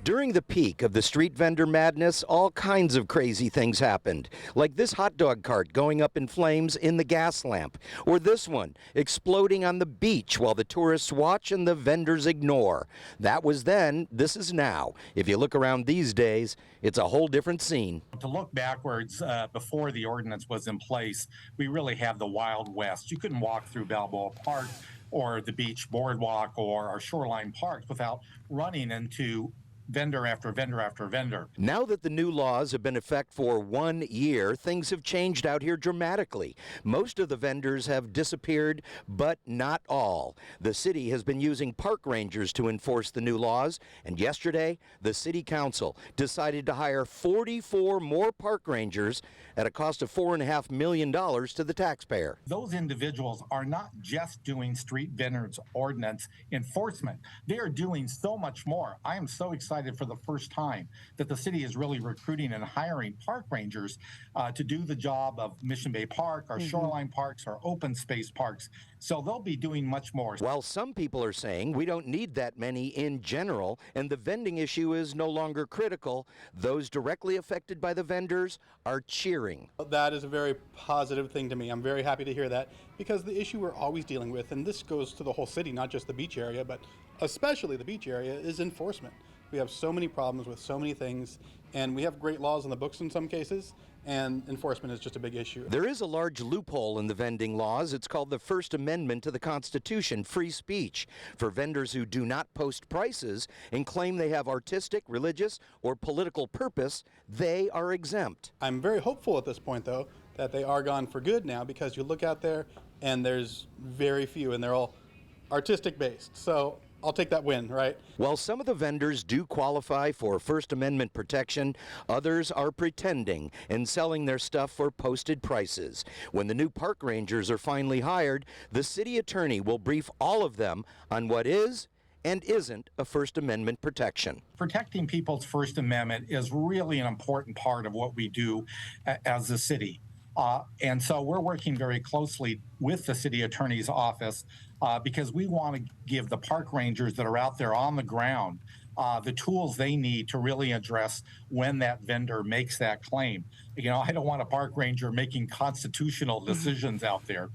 During the peak of the street vendor madness, all kinds of crazy things happened, like this hot dog cart going up in flames in the gas lamp, or this one exploding on the beach while the tourists watch and the vendors ignore. That was then, this is now. If you look around these days, it's a whole different scene. To look backwards, before the ordinance was in place, we really have the Wild West. You couldn't walk through Balboa Park or the beach boardwalk or our shoreline parks without running into vendor after vendor after vendor. Now that the new laws have been in effect for 1 year, things have changed out here dramatically. Most of the vendors have disappeared, but not all. The city has been using park rangers to enforce the new laws, and yesterday, the city council decided to hire 44 more park rangers at a cost of $4.5 million to the taxpayer. Those individuals are not just doing street vendors ordinance enforcement. They are doing so much more. I am so excited for the first time that the city is really recruiting and hiring park rangers to do the job of Mission Bay Park, our shoreline parks, our open space parks. So they'll be doing much more. While some people are saying we don't need that many in general and the vending issue is no longer critical, those directly affected by the vendors are cheering. That is a very positive thing to me. I'm very happy to hear that, because the issue we're always dealing with, and this goes to the whole city, not just the beach area, but especially the beach area, is enforcement. We have so many problems with so many things, and we have great laws in the books in some cases, and enforcement is just a big issue. There is a large loophole in the vending laws. It's called the First Amendment to the Constitution, free speech. For vendors who do not post prices and claim they have artistic, religious, or political purpose, they are exempt. I'm very hopeful at this point, though, that they are gone for good now, because you look out there and there's very few, and they're all artistic based. So I'll take that win, right? While some of the vendors do qualify for First Amendment protection, others are pretending and selling their stuff for posted prices. When the new park rangers are finally hired, the city attorney will brief all of them on what is and isn't a First Amendment protection. Protecting people's First Amendment is really an important part of what we do as a city. And so we're working very closely with the city attorney's office because we want to give the park rangers that are out there on the ground the tools they need to really address when that vendor makes that claim. You know, I don't want a park ranger making constitutional decisions out there.